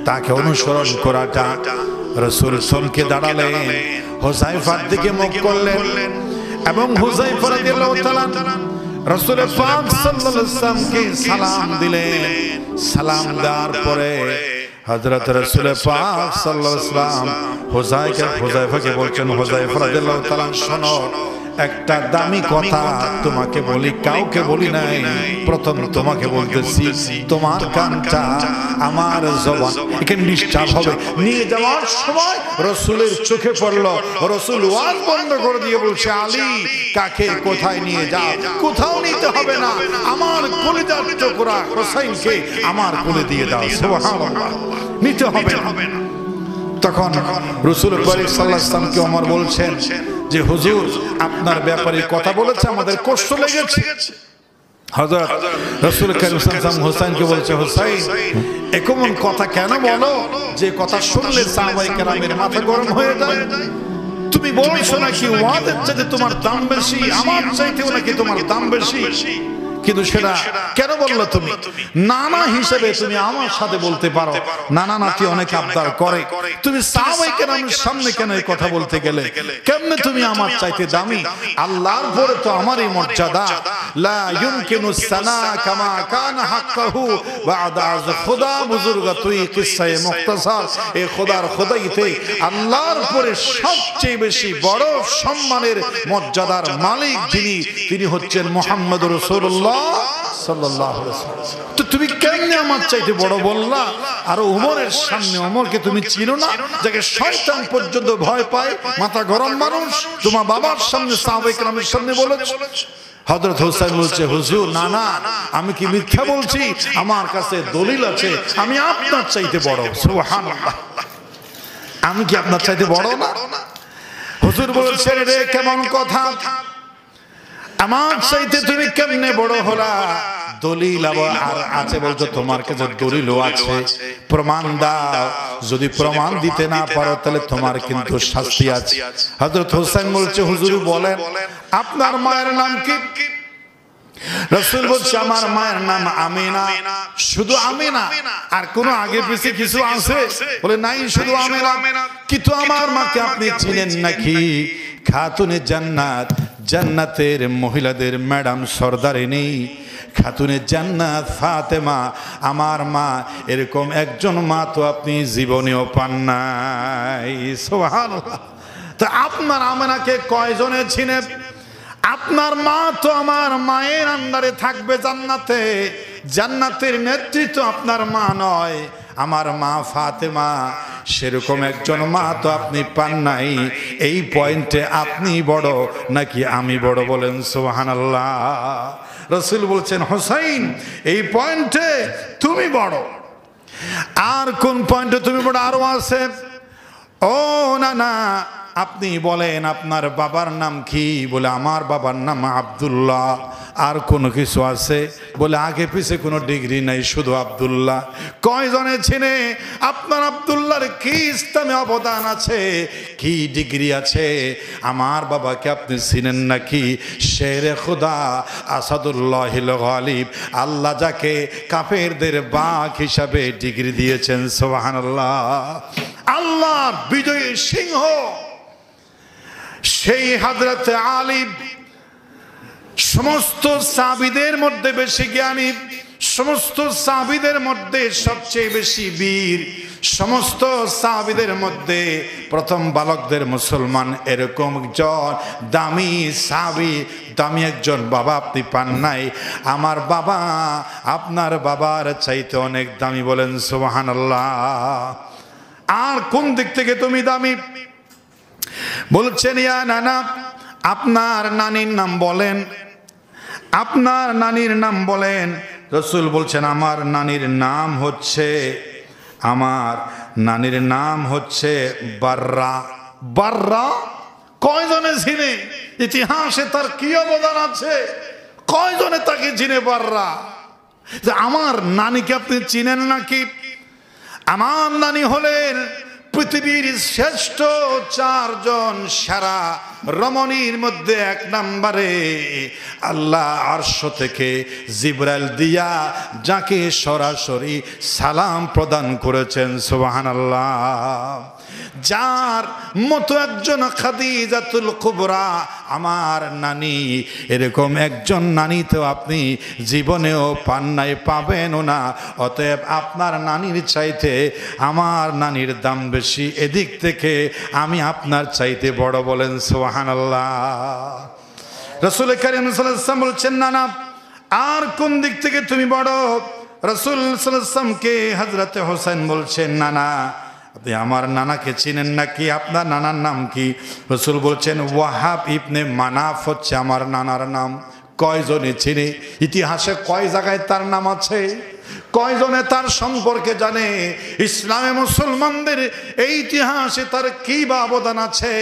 তাকে অনুসরণ করাটা। রাসূল থমকে দাঁড়ালেন, হুযায়ফার দিকে মুখ করলেন এবং হুযায়ফা রাদিয়াল্লাহু তাআলা রাসূল পাক সাল্লাল্লাহু আলাইহি ওয়াসাল্লামকে সালাম দিলেন। সালাম দেওয়ার পরে হযরত রাসূল পাক সাল্লাল্লাহু আলাইহি ওয়াসাল্লাম হুযায়ফাকে বলছেন, হুযায়ফা রাদিয়াল্লাহু তাআলা শোনো, একটা দামি কথা তোমাকে বলি, কাউকে বলি নাই, প্রথম তোমাকে বলতেছি। তোমার কানটা আমার জবান এখানে ডিস্টার্ব হবে। নিয়ে যাওয়ার সময় রাসূলের চোখে পড়লো, রাসূল ওয়াজ বন্ধ করে দিয়ে বলছে, আলী কাকে কোথায় নিয়ে যাও? কোথাও নিতে হবে না, আমার কলিজার টুকরা হোসেনকে আমার কোলে দিয়ে দাও। সুবহানাল্লাহ, নিতে হবে না। তখন রাসূল পাক সাল্লাল্লাহু আলাইহি ওয়াসাল্লামকে ওমর বলছেন যে হুজুর আপনার ব্যাপারে কথা বলেছে, আমাদের কষ্ট লেগেছে। হযরত রাসূল কারীম সাল্লাল্লাহু আলাইহি ওয়াসাল্লাম হোসেনকে বলছে, হোসেন এমন কথা কেন বলো যে কথা শুনলে সাহাবায়ে কেরামের মাথা গরম হয়ে যায়? তুমি বলছো নাকি ওয়াজের চাইতে তোমার দাম বেশি, আমার চাইতেও নাকি তোমার দাম বেশি, কিন্তু সেটা কেন বললো তুমি? নানা হিসেবে তুমি আমার সাথে বলতে পারো, নানা নাতি অনেক আবদার করে, তুমি সাহাবায়ে কেরামের সামনে কেন এই কথা বলতে গেলে? কেমনে তুমি আমার চাইতে দামি? আল্লাহর পরে তো আমারই মর্যাদা। লা ইউমকিনু সানা কামা কানা হাক্কাহু বা'দা আজ খোদা বুজুর্গতুই কিসসায়ে মুখতাসার। এই খোদার খোদাইতে আল্লাহর পরে সবচেয়ে বেশি বড় সম্মানের মর্যাদার মালিক যিনি, তিনি হচ্ছেন মুহাম্মদুর রাসূলুল্লাহ সাল্লাল্লাহু আলাইহি ওয়াসাল্লাম। তো তুমি কেমনে আমার চাইতে বড় বললা? আর ওমরের সামনে, ওমরকে তুমি চিনো না, যাকে শয়তান পর্যন্ত ভয় পায়, মাথা গরম মানুষ, তোমার বাবার সামনে সাহাবায়ে কেরামের সামনে বলেছো। হযরত হোসেন বলছে, হুজুর না না, আমি কি মিথ্যা বলছি? আমার কাছে দলিল আছে, আমি আপনার চাইতে বড়। সুবহানাল্লাহ, আমি কি আপনার চাইতে বড় না? হুজুর বলছেন, রে কেমন কথা, আমার চাইতে তুমি কেমনে বড় হলা? দলিল আর আছে বলছো, তোমার কাছে দলিলও আছে, প্রমাণ দাও। যদি প্রমাণ দিতে না পারো তাহলে তোমার কিন্তু শাস্তি আছে। হযরত হোসেন বলছে, হুজুর বলেন আপনার মায়ের নাম কি? রাসূল বলছে, আমার মায়ের নাম আমিনা। শুধু আমিনা? আর কোন আগে পিছে কিছু আছে? বলে নাই, শুধু আমিনা। কিন্তু আমার মাকে আপনি চিনেন নাকি? খাতুনে জান্নাত, জান্নাতের মহিলাদের ম্যাডাম সরদারিনী খাতুনে জান্নাত ফাতেমা আমার মা। এরকম একজন মা তো আপনি জীবনেও পান নাই। সুবহানাল্লাহ। তা আপনার আমিনাকে কয়জনে চিনে? আপনার মা তো আমার মায়ের আন্ডারে থাকবে জান্নাতে, জান্নাতের নেতৃত্ব আপনার মা নয়, আমার মা ফাতেমা। সেরকম একজন মা তো আপনি পান নাই। এই পয়েন্টে আপনি বড় নাকি আমি বড়? বলেন সুবহানাল্লাহ। রাসূল বলছেন, হোসেন এই পয়েন্টে তুমি বড়। আর কোন পয়েন্টে তুমি বড়? আরো আছে। ও না না, আপনি বলেন আপনার বাবার নাম কি? বলে আমার বাবার নাম আব্দুল্লাহ। আর কোনো কিছু আছে? বলে আগে পিছে কোনো ডিগ্রি নাই, শুধু আব্দুল্লাহ। কয়জনে চিনে আপনার আব্দুল্লাহর কি ইসলামে অবদান আছে, কি ডিগ্রি আছে? আমার বাবাকে আপনি চিনেন নাকি? শেরে খুদা আসাদুল্লাহিল গালিব, আল্লাহ যাকে কাফেরদের বাঘ হিসাবে ডিগ্রি দিয়েছেন। সুবহানাল্লাহ। আল্লাহর বিজয়ী সিংহ সেই হযরত আলী সমস্ত সাহাবীদের মধ্যে বেশি জ্ঞানী, সমস্ত সাহাবীদের মধ্যে সবচেয়ে বেশি বীর, সমস্ত সাহাবীদের মধ্যে প্রথম বালকদের মুসলমান, এরকম একজন দামি সাহাবী, দামি একজন বাবা আপনি পান নাই। আমার বাবা আপনার বাবার চাইতে অনেক দামি। বলেন সুবহানাল্লাহ। আর কোন দিক থেকে তুমি দামি? বলছেন, ইয়া নানা, আপনার নানির নাম বলেন, আপনার নানির নাম বলেন। রাসূল বলছেন, আমার নানির নাম হচ্ছে, আমার নানির নাম হচ্ছে বাররা। বাররা কয়জনে চিনে? ইতিহাসে তার কি অবদান আছে? কয়জনে তাকে চিনে? বাররা। যে আমার নানিকে আপনি চিনেন নাকি? আমার নানি হলেন পৃথিবীর শ্রেষ্ঠ 4 জন সেরা রমণীর মধ্যে 1 নম্বরে আল্লাহ আরশ থেকে জিবরাইল দিয়া যাকে সরাসরি সালাম প্রদান করেছেন সুবহানাল্লাহ। যার মতো একজন খাদিজাতুল কুবরা আমার নানি, এরকম একজন নানি তো আপনি জীবনেও পান নাই, পাবেনও না। অতএব আপনার নানির চাইতে আমার নানির দাম বেশি, এদিক থেকে আমি আপনার চাইতে বড়, বলেন সুবহানাল্লাহ। রাসূল কারীম সাল্লাল্লাহু আলাইহি ওয়াসাল্লাম বলছেন, না না, আর কোন দিক থেকে তুমি বড়? রাসূল সাল্লাল্লাহু আলাইহি ওয়াসাল্লামকে হযরতে হোসেন বলছেন, না না, আপনি আমার নানাকে চিনেন নাকি? আপনার নানার নাম কি? রাসূল বলছেন, ওয়াহাব ইবনে মানাফ হচ্ছে আমার নানার নাম। কয়জনে চিনে? ইতিহাসে কয় জায়গায় তার নাম আছে? কয়জনে তার সম্পর্কে জানে? ইসলামে মুসলমানদের এই ইতিহাসে তার কি বা অবদান আছে?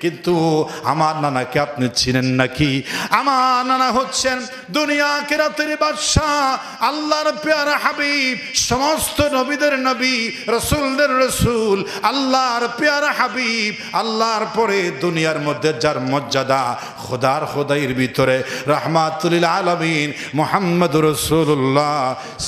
কিন্তু আমার নানাকে আপনি চিনেন নাকি? আমার নানা হচ্ছেন দুনিয়া আখিরাতের বাদশা, আল্লাহর পেয়ারা হাবিব, সমস্ত নবীদের নবী, রাসূলদের রাসূল, আল্লাহর পেয়ারা হাবিব। আল্লাহর পরে দুনিয়ার মধ্যে যার মর্যাদা, খোদার খোদাইয়ের ভিতরে রাহমাতুল লিল আলামিন মুহাম্মদুর রাসূলুল্লাহ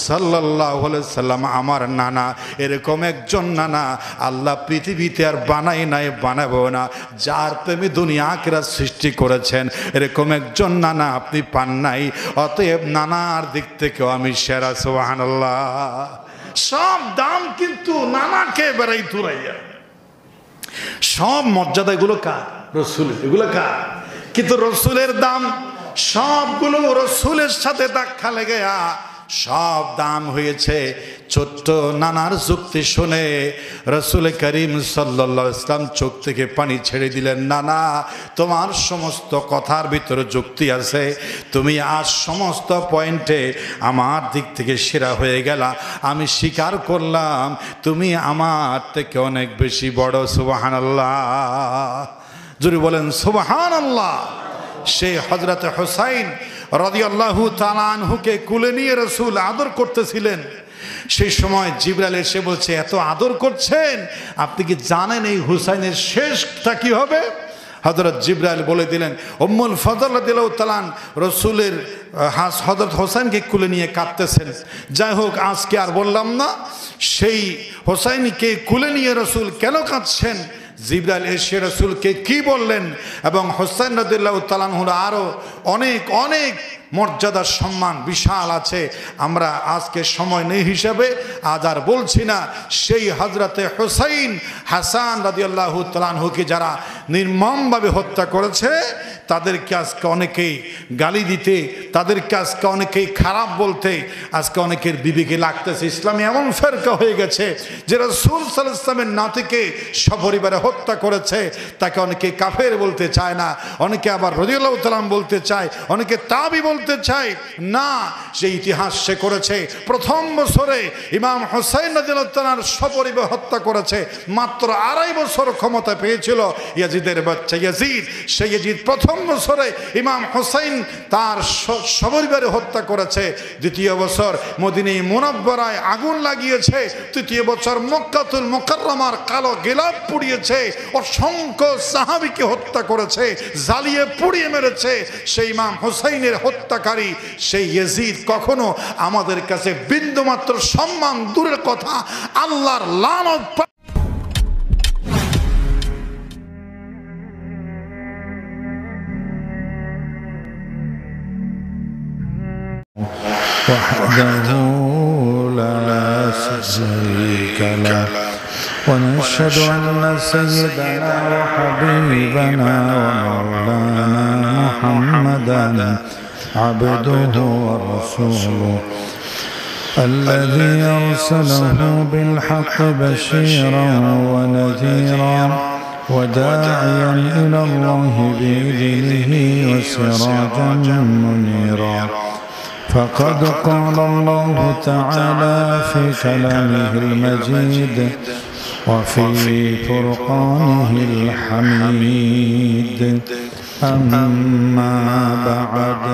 সাল্লাল্লাহু আলাইহি সাল্লাম আমার নানা। এরকম একজন নানা আল্লাহ পৃথিবীতে আর বানাই নাই, বানাবো না। যার প্রেমে দুনিয়া আখিরাত সৃষ্টি করেছেন, এরকম একজন নানা আপনি পান নাই। অতএব নানার দিক থেকেও আমি সেরা, সুবহানাল্লাহ। সব দাম কিন্তু নানাকে বেড়াই তুরাইয়া, সব মর্যাদা এগুলো কার? রাসূলের। এগুলো কার? কিন্তু রাসূলের দাম সবগুলো রাসূলের সাথে ধাক্কা লেগে সব দাম হয়েছে। ছোট্ট নানার যুক্তি শুনে রাসূল করিম সাল্লাল্লাহু আলাইহি ওয়াসাল্লাম চোখ থেকে পানি ছেড়ে দিলেন। নানা, তোমার সমস্ত কথার ভিতরে যুক্তি আছে, তুমি আজ সমস্ত পয়েন্টে আমার দিক থেকে সেরা হয়ে গেলা। আমি স্বীকার করলাম তুমি আমার থেকে অনেক বেশি বড়। সুবহানাল্লাহ, জোরে বলেন সুবহানাল্লাহ। সেই হযরত হুসাইন রাদিয়াল্লাহু তাআলা আনহুকে কুলে নিয়ে রাসূল আদর করতেছিলেন। সেই সময় জিবরাইল এসে বলছে, এত আদর করছেন, আপনি কি জানেন এই হুসাইনের শেষটা কি হবে? হযরত জিবরাইল বলে দিলেন। উম্মুল ফজল রাদিয়াল্লাহু তাআলা রাসূলের হযরত হোসেনকে কুলে নিয়ে কাঁদতেছেন। যাই হোক, আজকে আর বললাম না সেই হোসেনকে কুলে নিয়ে রাসূল কেন কাঁদছেন, জিবরাইল এসে রাসূলকে কি বললেন, এবং হোসেন রাদিয়াল্লাহু তাআলা আরও অনেক অনেক মর্যাদার সম্মান বিশাল আছে। আমরা আজকে সময় নেই হিসাবে আজ আর বলছি না। সেই হযরতে হুসাইন হাসান রাদিয়াল্লাহু তাআলা আনহুকে যারা নির্মমভাবে হত্যা করেছে, তাদেরকে আজকে অনেকেই গালি দিতে, তাদেরকে আজকে অনেকেই খারাপ বলতে আজকে অনেকের বিবেকে লাগতেছে। ইসলামে এমন ফেরকা হয়ে গেছে যে রাসূল সাল্লাল্লাহু আলাইহি ওয়াসাল্লামের নাতিকে সপরিবারে হত্যা করেছে, তাকে অনেকে কাফের বলতে চায় না, অনেকে আবার রাদিয়াল্লাহু তাআলা বলতে চায়, অনেকে তাবি বলতে চায় না। সেই ইতিহাস সে করেছে। প্রথম বছরে ইমাম হুসাইন রাদিয়াল্লাহু তাআলার সপরিবারে হত্যা করেছে। মাত্র 2.5 বছর ক্ষমতা পেয়েছিল ইয়াজিদের বাচ্চা ইয়াজিদ। সেই ইয়াজিদ প্রথম বছরে ইমাম হুসাইন তার সপরিবারে হত্যা করেছে। দ্বিতীয় বছর মদিনা মুনাব্বারায় আগুন লাগিয়েছে। তৃতীয় বছর মক্কাতুল মুকাররমার কালো গিলাফ পুড়িয়েছে। অসংখ্য সাহাবীকে হত্যা করেছে, জ্বালিয়ে পুড়িয়ে মেরেছে। সেই ইমাম হুসাইনের হত্যাকারী সেই ইয়াজিদ কখনো আমাদের কাছে বিন্দুমাত্র সম্মান দূরের কথা, আল্লাহর লানত। وحده لا شريك له ونشهد أن سيدنا وحبيبنا ومولانا محمدا عبده ورسوله الذي أرسله بالحق بشيرا ونذيرا وداعيا إلى الله بإذنه وسراجا منيرا. فقد قال الله تعالى في كلامه المجيد وفي فرقانه الحميد. أما بعد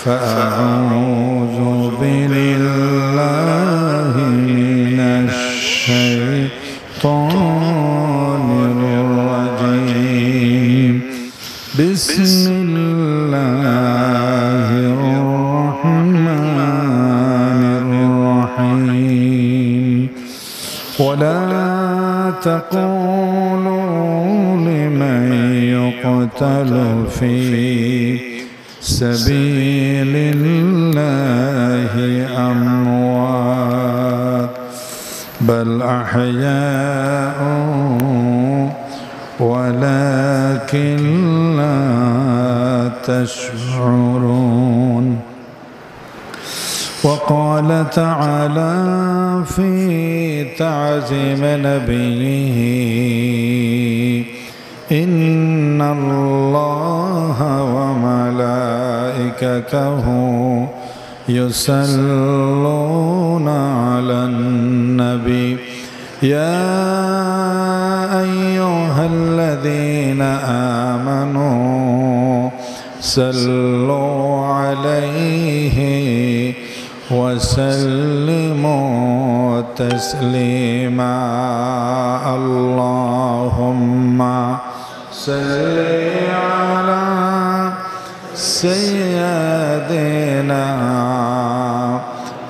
فأعوذ بالله من الشيطان الشيطان الرجيم بسم الله الرحمن الرحيم ولا تقولوا لمن يقتل في سبيل الله أموات بل أحياء ولكن لا تشعرون وقال تعالى في تعظيم نبيه إن الله وملائكته يصلون على النبي يا أيها الذين آمنوا صلوا عليه وسلموا تسليما اللهم صل على سيدنا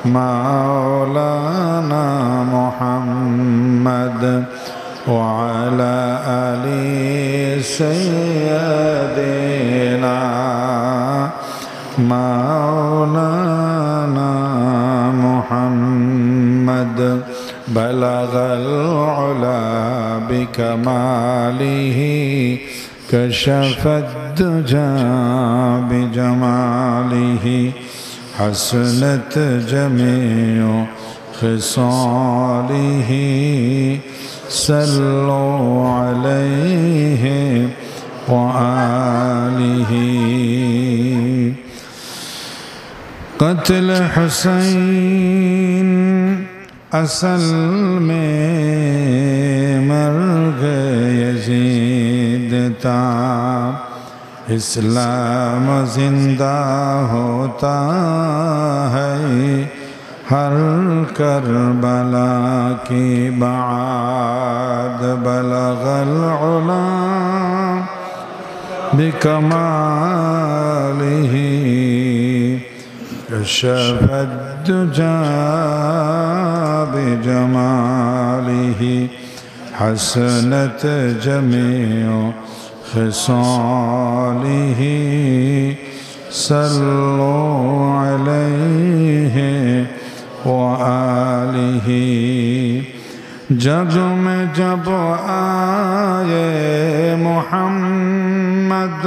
مولانا محمد وعلى آل سيدنا مولانا محمد بلغ العلا بكماله كشف الدجى بجماله حسنت جميع خصاله صلوا عليه وآله قتل حسین اصل میں مرگ یزید تا اسلام زندہ ہوتا ہے ہر کربلا کی بعد بلغ العلا بکمالہ كشف الدجى بجماله حسنت جميع خصاله صلوا عليه وآله جگ میں جب آئے محمد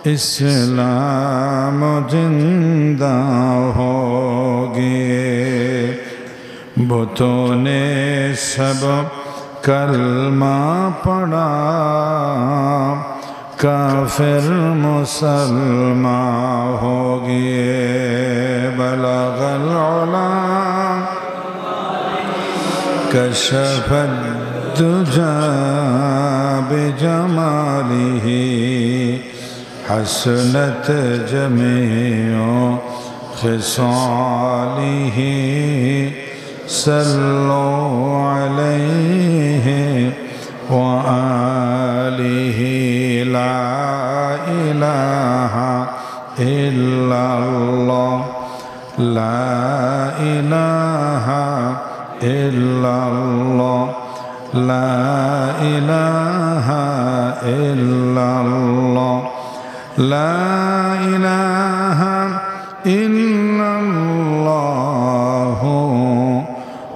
اسلام زندہ ہو گئے بتوں نے سب کلمہ پڑھا کافر مسلمان ہو گئے بلغ العلا کشف الدجى بجماله حسنت جميع خصاله صلوا عليه وآله لا إله إلا الله لا إله إلا الله لا إله إلا الله لا إله إلا الله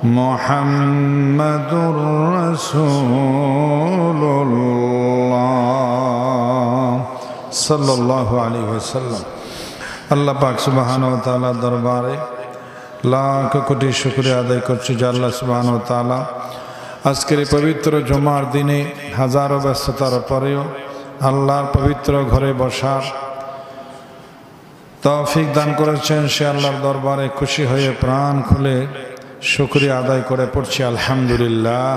محمد رسول الله صلى الله عليه وسلم আল্লাহ পাক সুবহানাহু ওয়া তাআলা দরবারে লাখ কোটি শুকরিয়া আদায় করছি যে আল্লাহ সুবহানাহু ওয়া তাআলা আজকের পবিত্র জুমার দিনে হাজারো ব্যস্ততার পরেও আল্লাহর পবিত্র ঘরে বসার তৌফিক দান করেছেন সে আল্লাহর দরবারে খুশি হয়ে প্রাণ খুলে শুকরিয়া আদায় করে পড়ছি আলহামদুলিল্লাহ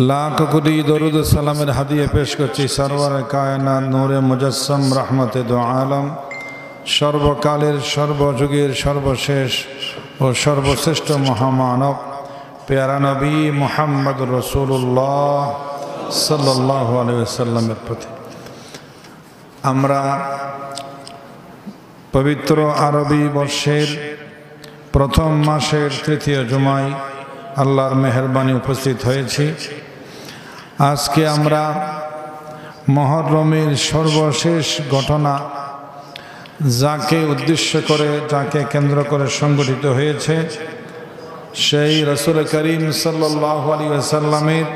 লাখ কোটি দরুদ সালামের হাদিয়া পেশ করছি সরওয়ারে কায়নাত নূরে মুজাসসাম রহমতে দো আলম সর্বকালের সর্বযুগের সর্বশেষ ও সর্বশ্রেষ্ঠ মহামানব পেয়ারা নবী মুহাম্মদ রাসূলুল্লাহ সাল্লাল্লাহু আলাইহি ওয়াসাল্লামের প্রতি আমরা পবিত্র আরবি বর্ষের প্রথম মাসের তৃতীয় জুমায় আল্লাহর মেহেরবানি উপস্থিত হয়েছি। আজকে আমরা মুহররমের সর্বশেষ ঘটনা যাকে উদ্দেশ্য করে যাকে কেন্দ্র করে সংগঠিত হয়েছে সেই রাসূল করিম সাল্লাল্লাহু আলাইহি ওয়াসাল্লামের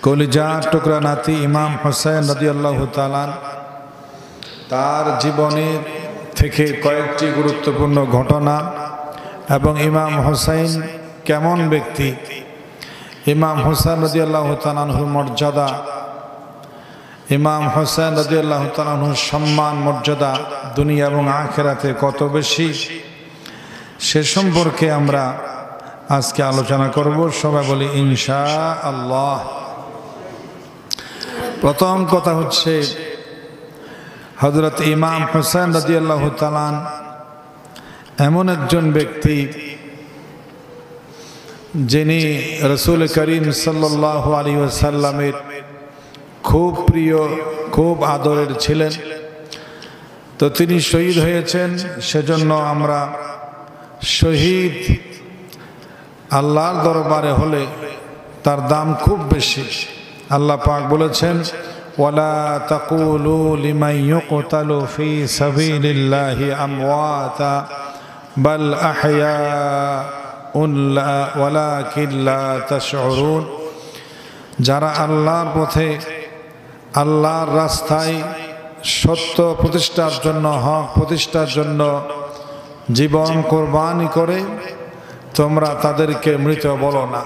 কলিজার টুকরা নাতি ইমাম হোসেন রাদিয়াল্লাহু তাআলা তার জীবনের থেকে কয়েকটি গুরুত্বপূর্ণ ঘটনা এবং ইমাম হোসেন কেমন ব্যক্তি, ইমাম হোসেন রাদিয়াল্লাহু তাআলার মর্যাদা, ইমাম হোসেন রাদিয়াল্লাহু তাআলার সম্মান মর্যাদা দুনিয়া এবং আখিরাতে কত বেশি, সে সম্পর্কে আমরা আজকে আলোচনা করব। সবাই বলি ইনশাআল্লাহ। প্রথম কথা হচ্ছে হযরত ইমাম হোসেন রাদিয়াল্লাহু তাআলা এমন একজন ব্যক্তি যিনি রাসূল করিম সাল্লাল্লাহু আলাইহি ওয়াসাল্লামের খুব প্রিয়, খুব আদরের ছিলেন। তো তিনি শহীদ হয়েছেন, সেজন্য আমরা শহীদ আল্লাহর দরবারে হলে তার দাম খুব বেশি। আল্লাহ পাক বলেছেন ওয়ালা তাকুলু লিমান ইউকতালু ফি সাবিলিল্লাহি আমওয়াতা বাল আহইয়াউন ওয়ালাকিন লা তাশউরুন। যারা আল্লাহর পথে আল্লাহর রাস্তায় সত্য প্রতিষ্ঠার জন্য, হক প্রতিষ্ঠার জন্য জীবন কোরবানি করে তোমরা তাদেরকে মৃত বলো না।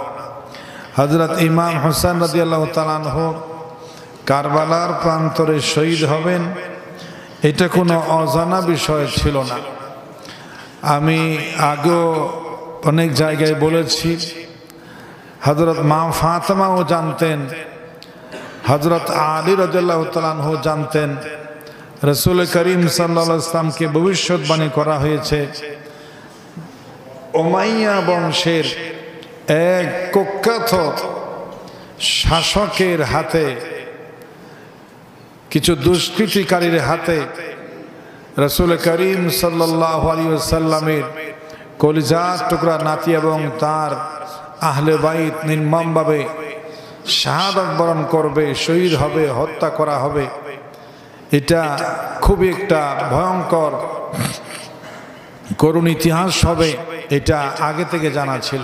হযরত ইমাম হোসেন রাদিয়াল্লাহু তাআলা আনহু কারবালার প্রান্তরে শহীদ হবেন, এটা কোনো অজানা বিষয় ছিল না। আমি আগেও অনেক জায়গায় বলেছি, হযরত মা ফাতেমাও জানতেন, হযরত আলী রাদিয়াল্লাহু তাআলা আনহু জানতেন। রাসূল করিম সাল্লাল্লাহু আলাইহি ওয়াসাল্লামকে ভবিষ্যৎবাণী করা হয়েছে উমাইয়া বংশের এক কুখ্যাত শাসকের হাতে, কিছু দুষ্কৃতিকারীর হাতে রাসূল করিম সাল্লাল্লাহু আলাইহি ওয়াসাল্লামের কলিজার টুকরা নাতি এবং তার আহলে বাইত নির্মমভাবে শাহাদাত বরণ করবে, শহীদ হবে, হত্যা করা হবে। এটা খুবই একটা ভয়ঙ্কর করুণ ইতিহাস হবে, এটা আগে থেকে জানা ছিল।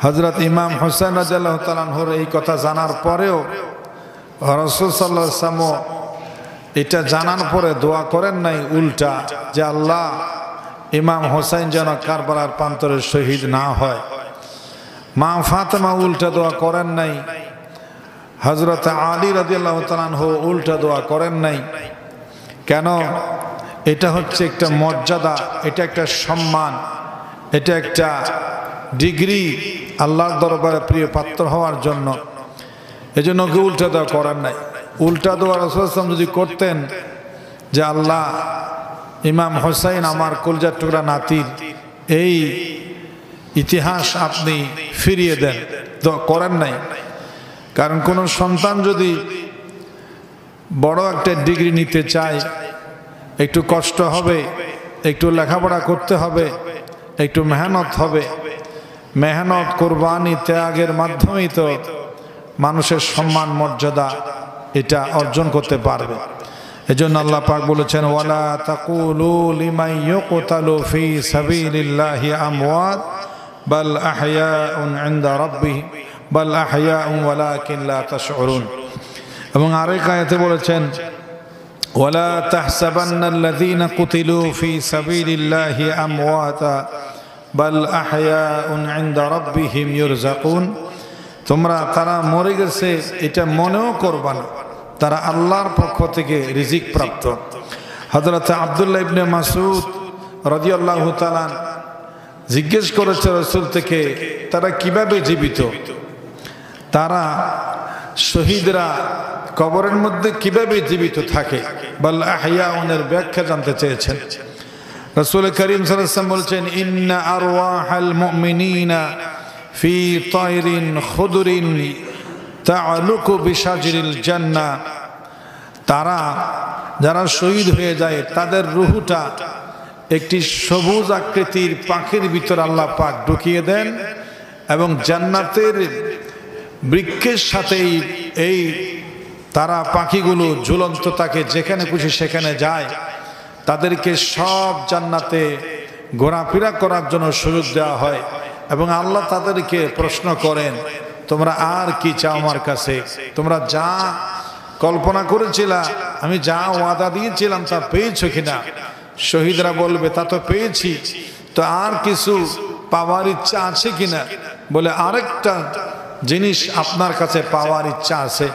হযরত ইমাম হোসেন রাদিয়াল্লাহু তাআলা আনহুর এই কথা জানার পরেও রাসূল সাল্লাল্লাহু আলাইহি ওয়াসাল্লাম এটা জানার পরে দোয়া করেন নাই উল্টা, যে আল্লাহ ইমাম হোসেন যেন কারবালার প্রান্তরে শহীদ না হয়। মা ফাতেমা উল্টা দোয়া করেন নাই, হযরত আলী রাদিয়াল্লাহু তাআলা আনহু উল্টা দোয়া করেন নাই। কেন? এটা হচ্ছে একটা মর্যাদা, এটা একটা সম্মান, এটা একটা ডিগ্রি আল্লাহর দরবারে প্রিয় পাত্র হওয়ার জন্য। এজন্য কেউ উল্টা দোয়া করেন নাই। উল্টা দোয়া রাসূল সাল্লাল্লাহু আলাইহি ওয়াসাল্লাম যদি করতেন যে আল্লাহ ইমাম হোসেন আমার কলিজার টুকরা নাতির এই ইতিহাস আপনি ফিরিয়ে দেন, তো করেন নাই। কারণ কোন সন্তান যদি বড় একটা ডিগ্রি নিতে চায়, একটু কষ্ট হবে, একটু লেখাপড়া করতে হবে, একটু মেহনত হবে। মেহনত, কোরবানি, ত্যাগের মাধ্যমেই তো মানুষের সম্মান মর্যাদা এটা অর্জন করতে পারবে। এজন্য আল্লাহ পাক বলেছেন ওয়ালা তাকুলু লিমান ইউকতালু ফি সাবিলিল্লাহি আমওয়াত বাল আহইয়াউন ইনদা রাব্বিহিম বাল আহইয়াউন ওয়ালাকিন লা তাশউরুন। এবং আরেক আয়াতে বলেছেন ওয়ালা তাহসাবান্নাল্লাযীনা কুতিলু ফি সাবিলিল্লাহি আমওয়াতা বাল আহইয়াউন ইনদা রাব্বিহিম ইরযাকুন। তোমরা তারা মরে গেছে এটা মনেও করবা না, তারা আল্লাহর পক্ষ থেকে রিজিক প্রাপ্ত। হযরত আব্দুল্লাহ ইবনে মাসউদ রাদিয়াল্লাহু তাআলা জিজ্ঞেস করেছে রাসূল থেকে, তারা কিভাবে জীবিত, তারা শহীদরা কবরের মধ্যে কিভাবে জীবিত থাকে? বাল আহইয়াউনের ব্যাখ্যা জানতে চেয়েছেন। রাসূল করিম সাল্লাল্লাহু আলাইহি ওয়াসাল্লাম বলছেন ইন্না আরওয়াহাল মুমিনিনা ফি তায়রিন খুদরিন তাআলুকু বিশাজরিল জান্নাহ, তারা যারা শহীদ হয়ে যায় তাদের রূহটা একটি সবুজ আকৃতির পাখির ভিতর আল্লাহ পাক ঢুকিয়ে দেন এবং জান্নাতের বৃক্ষের সাথে এই তারা পাখিগুলো ঝুলন্ত থাকে, যেখানে খুশি সেখানে যায়। তাদেরকে সব জান্নাতে ঘোরাফেরা করার জন্য সুযোগ দেওয়া হয় এবং আল্লাহ তাদেরকে প্রশ্ন করেন, তোমরা আর কি চাও আমার কাছে? তোমরা যা কল্পনা করেছিলা, আমি যা ওয়াদা দিয়েছিলাম তা পেয়েছো কিনা? শহীদরা বলবে তা তো পেয়েছি, তো আর কিছু পাওয়ার ইচ্ছা আছে কিনা? বলে আরেকটা জিনিস আপনার কাছে পাওয়ার ইচ্ছা আছে।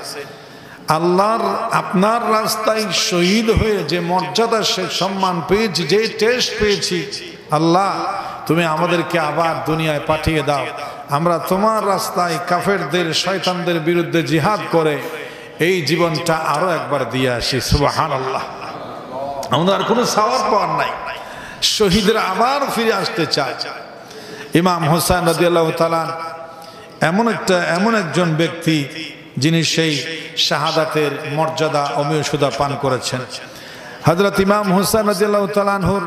আল্লাহর আপনার রাস্তায় শহীদ হয়ে যে মর্যাদা, সে সম্মান পেয়েছি, যে টেস্ট পেয়েছি, আল্লাহ তুমি আমাদেরকে আবার দুনিয়ায় পাঠিয়ে দাও, আমরা তোমার রাস্তায় কাফেরদের শয়তানদের বিরুদ্ধে জিহাদ করে এই জীবনটা আরো একবার দিয়ে আসি। সুবহানাল্লাহ। আমাদের আর কোনো সওয়াব পাওয়ার নাই, শহীদরা আবার ফিরে আসতে চায়। ইমাম হোসেন রাদিয়াল্লাহু তাআলা এমন একজন ব্যক্তি যিনি সেই শাহাদাতের মর্যাদা অমীয়সুধা পান করেছেন। হযরত ইমাম হোসেন রাদিয়াল্লাহু তাআলা আনহুর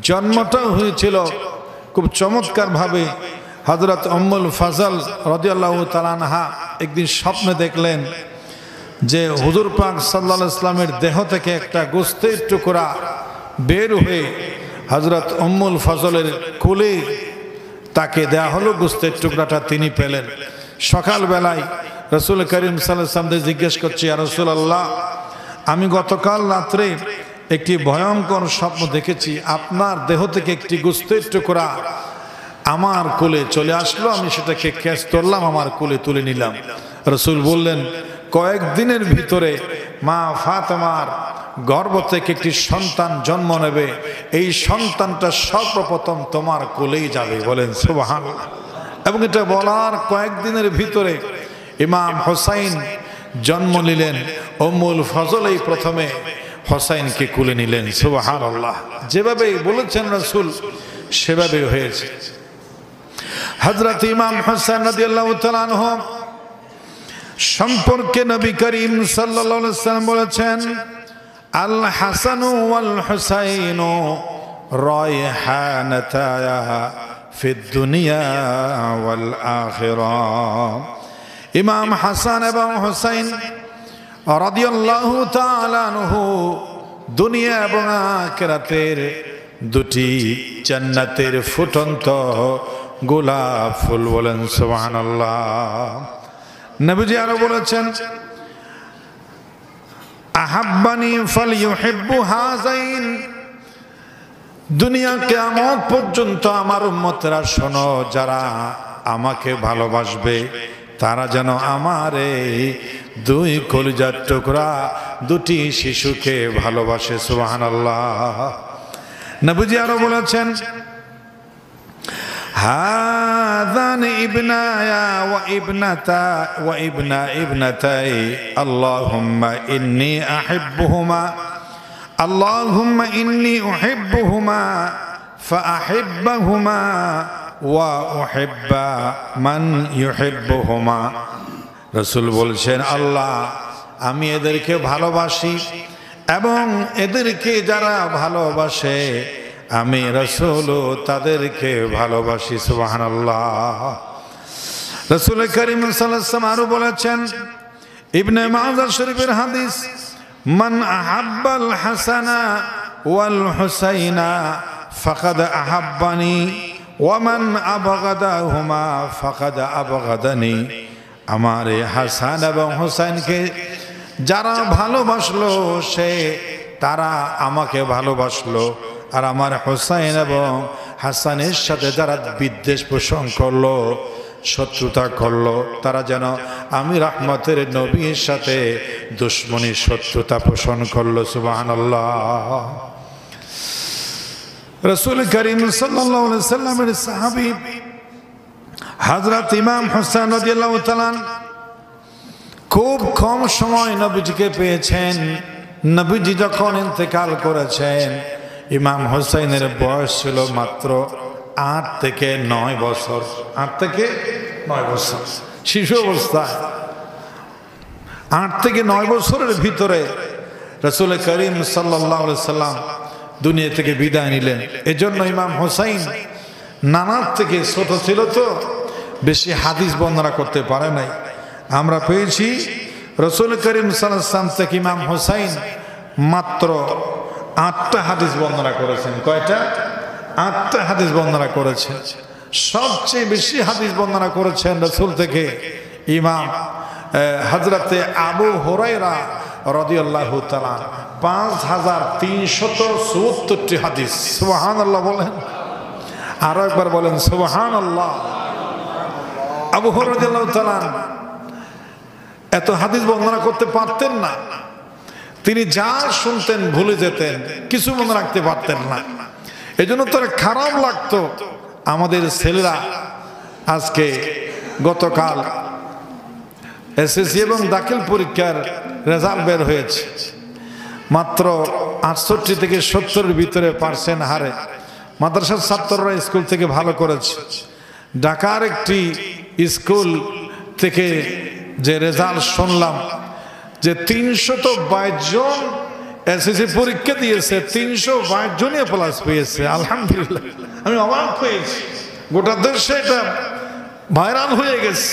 জন্মটা হয়েছিল খুব চমৎকার ভাবে। হযরত উম্মুল ফজল রাদিয়াল্লাহু তাআলা আনহা একদিন স্বপ্নে দেখলেন যে হুজুর পাক সাল্লাল্লাহু আলাইহি ওয়াসাল্লামের দেহ থেকে একটা গোশতের টুকরা বের হয়ে হযরত উম্মুল ফজলের কোলে তাকে দেয়া হলো। গোশতের টুকরাটা তিনি পেলেন। সকালবেলায় রাসূল করিম সাল্লাল্লাহু আলাইহি ওয়াসাল্লাম জিজ্ঞেস করছি, ইয়া রাসূলুল্লাহ, আমি গতকাল রাত্রে একটি ভয়ঙ্কর স্বপ্ন দেখেছি, আপনার দেহ থেকে একটি গোশতের টুকরা আমার কোলে চলে আসলো, আমি সেটাকে ক্যাচ করলাম, আমার কোলে তুলে নিলাম। রাসূল বললেন, কয়েকদিনের ভিতরে মা ফাতেমার গর্ভ থেকে একটি সন্তান জন্ম নেবে, এই সন্তানটা সর্বপ্রথম তোমার কোলেই যাবে। বলেন সুবহানাল্লাহ। এবং এটা বলার কয়েকদিনের ভিতরে ইমাম হোসাইন জন্ম নিলেন। উম্মুল ফজল এই প্রথমে হোসাইনকে কোলে নিলেন। সুবহানাল্লাহ। যেভাবে বলেছেন রাসূল সেভাবে হয়েছে। হযরত ইমাম হোসেন রাদিয়াল্লাহু তাআলা আনহু সম্পর্কে নবী করিম সাল্লাল্লাহু আলাইহি ওয়াসাল্লাম বলেছেন, আল হাসানু ওয়াল হুসাইনু রায়হানাতায়া ফিদ দুনিয়া ওয়াল আখিরাহ। ইমাম হাসান এবং হুসাইন রাদিয়াল্লাহু তাআলা আনহু দুনিয়া এবং আখিরাতের দুটি জান্নাতের ফুটন্ত গোলাপ ফুল। বলেন সুবহানাল্লাহ। নবীজি আরো বলেছেন, আহাব্বানি ফালইউহিব্বু হাযাইন। দুনিয়া কিয়ামত পর্যন্ত আমার উম্মতরা শোনো, যারা আমাকে ভালোবাসবে তারা যেন আমার এই দুই কলিজার টুকরা দুটি শিশুকে ভালোবাসে। সুবহানাল্লাহ। নবীজি আরো বলেছেন, হাযান ইবনায়া ওয়া ইবনা ইবনাতাই আল্লাহুম্মা ইন্নী আহিব্বুহুমা আল্লাহুম্মা ইন্নী উহিব্বুহুমা ফাআহিব্বুহুমা ওয়া উহিব্বা মান ইউহিব্বুহুমা। রাসূল বলছেন, আল্লাহ আমি এদেরকে ভালোবাসি এবং এদেরকে যারা ভালোবাসে আমি রাসূলও তাদেরকে ভালোবাসি। সুবহানাল্লাহ। রাসূল করিম সাল্লাল্লাহু আলাইহি ওয়াসাল্লাম আরো বলেছেন, ইবনে মাজাহ শরীফের হাদিস, মান আহাব্বাল হাসানা ওয়াল হুসাইনা ফাকাদ আহাব্বানি ওয়া মান আবগাদাহুমা ফাকাদ আবগাদানি। আমার হাসান এবং হুসাইনকে যারা ভালোবাসলো তারা আমাকে ভালোবাসলো, আর আমার হোসাইন এবং হাসানের সাথে যারা বিদ্বেষ পোষণ করলো, শত্রুতা করলো, তারা যেন আমি রাহমতের নবীর সাথে দুশ্মনী শত্রুতা পোষণ করলো। সুবহানাল্লাহ। রাসূল করিম সাল্লাল্লাহু আলাইহি ওয়াসাল্লামের সাহাবী হযরত ইমাম হোসেন রাদিয়াল্লাহু তাআলা খুব কম সময় নবীজিকে পেয়েছেন। নবীজি যখন ইন্তেকাল করেছেন, ইমাম হোসাইনের বয়স ছিল মাত্র 8 থেকে 9 বছর। 8 থেকে 9 বছর শিশু অবস্থায়, 8 থেকে 9 বছরের ভিতরে রাসূল করিম সাল্লাল্লাহু আলাইহি সাল্লাম দুনিয়া থেকে বিদায় নিলেন। এজন্য ইমাম হোসাইন নানার থেকে ছোট ছিল, তো বেশি হাদিস বর্ণনা করতে পারে নাই। আমরা পেয়েছি রাসূল করিম সাল্লাল্লাহু আলাইহি সাল্লাম থেকে ইমাম হোসাইন মাত্র 8টা হাদিস বর্ণনা করেছেন। কয়টা? 8টা হাদিস বর্ণনা করেছেন। সবচেয়ে বেশি হাদিস বর্ণনা করেছেন রাসূল থেকে ইমাম হযরতে আবু হুরায়রা রাদিয়াল্লাহু তাআলা, 5374টি হাদিস। সুবহানাল্লাহ বলেন, আরো একবার বলেন সুবহানাল্লাহ। আবু হুরায়রা রাদিয়াল্লাহু তাআলা এত হাদিস বর্ণনা করতে পারতেন না। তিনি যা শুনতেন ভুলে যেতেন, কিছু মনে রাখতে পারতেন না। এজন্য তার খারাপ লাগতো। আমাদের ছেলেরা আজকে গতকাল এসএসসি এবং দাখিল পরীক্ষার রেজাল্ট বের হয়েছে, মাত্র 68 থেকে 70-এর ভিতরে পার্সেন্ট হারে মাদ্রাসার ছাত্ররা স্কুল থেকে ভালো করেছে। ঢাকার একটি স্কুল থেকে যে রেজাল্ট শুনলাম যে 322 জন এসএসসি পরীক্ষা দিয়েছে, 322 জনই প্লাস পেয়েছে। আলহামদুলিল্লাহ, আমি অবাক হয়েছি। গোটা দেশে এটা ভাইরাল হয়ে গেছে।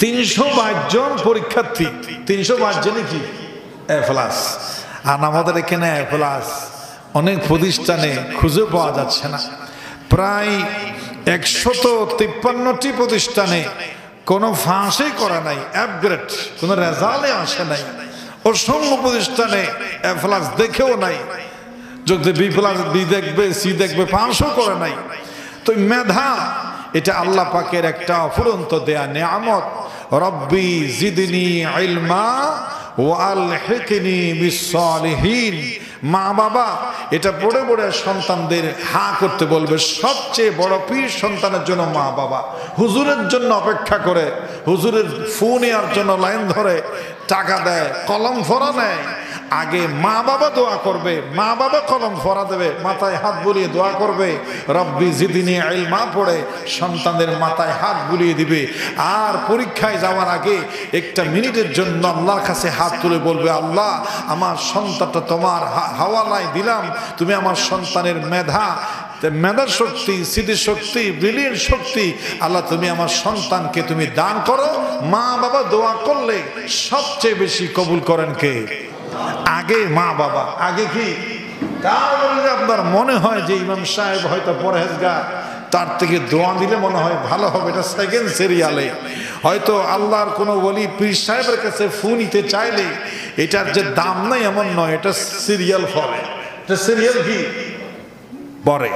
322 জন পরীক্ষার্থী, 322 জনই কি এ প্লাস। আর আমাদের এখানে এ প্লাস অনেক প্রতিষ্ঠানে খুঁজে পাওয়া যাচ্ছে না। প্রায় 153টি প্রতিষ্ঠানে কোনো ফাঁসই করা নাই, আপগ্রেড কোনো রেজাল্টে আসে নাই। অসংখ্য প্রতিষ্ঠানে এ প্লাস দেখেও নাই, যদি বি প্লাস বি দেখবে, সি দেখবে, পাসও করে নাই। তো মেধা এটা আল্লাহ পাকের একটা অফুরন্ত দেয়া নেয়ামত। রব্বি জিদনি ইলমা ওয়া আলহিকনি বিসসালিহিন। মা বাবা এটা পড়ে পড়ে সন্তানদের হা করতে বলবে। সবচেয়ে বড় পীর সন্তানের জন্য মা বাবা। হুজুরের জন্য অপেক্ষা করে, হুজুরের ফোন নেওয়ার জন্য লাইন ধরে টাকা দেয়, কলম ফরা নেয়। আগে মা বাবা দোয়া করবে, মা বাবা কলম ফরা দেবে, মাথায় হাত বুলিয়ে দোয়া করবে। রব্বি জিদনি ইলমা পড়ে সন্তানদের মাথায় হাত বুলিয়ে দিবে। আর পরীক্ষায় যাওয়ার আগে একটা মিনিটের জন্য আল্লাহর কাছে হাত তুলে বলবে, আল্লাহ আমার সন্তানটা তোমার হাওয়ালায় দিলাম। তুমি আমার সন্তানের মেধা শক্তি, স্মৃতি শক্তি, ব্রিলিয়েন্ট শক্তি আল্লাহ তুমি আমার সন্তানকে তুমি দান করো। মা বাবা দোয়া করলে সবচেয়ে বেশি কবুল করেন কে? আগে মা বাবা। আগে কি? তাহলে আপনার মনে হয় যে ইমাম সাহেব হয়তো পরহেজগার, তার থেকে দোয়া দিলে মনে হয় ভালো হবে, এটা সেকেন্ড সিরিয়ালে। হয়তো আল্লাহর কোনো ওলি পীর সাহেবের কাছে ফু নিতে চাইলে এটার যে দাম নাই এমন নয়, এটা সিরিয়াল পরে। এটা সিরিয়াল কি পরে।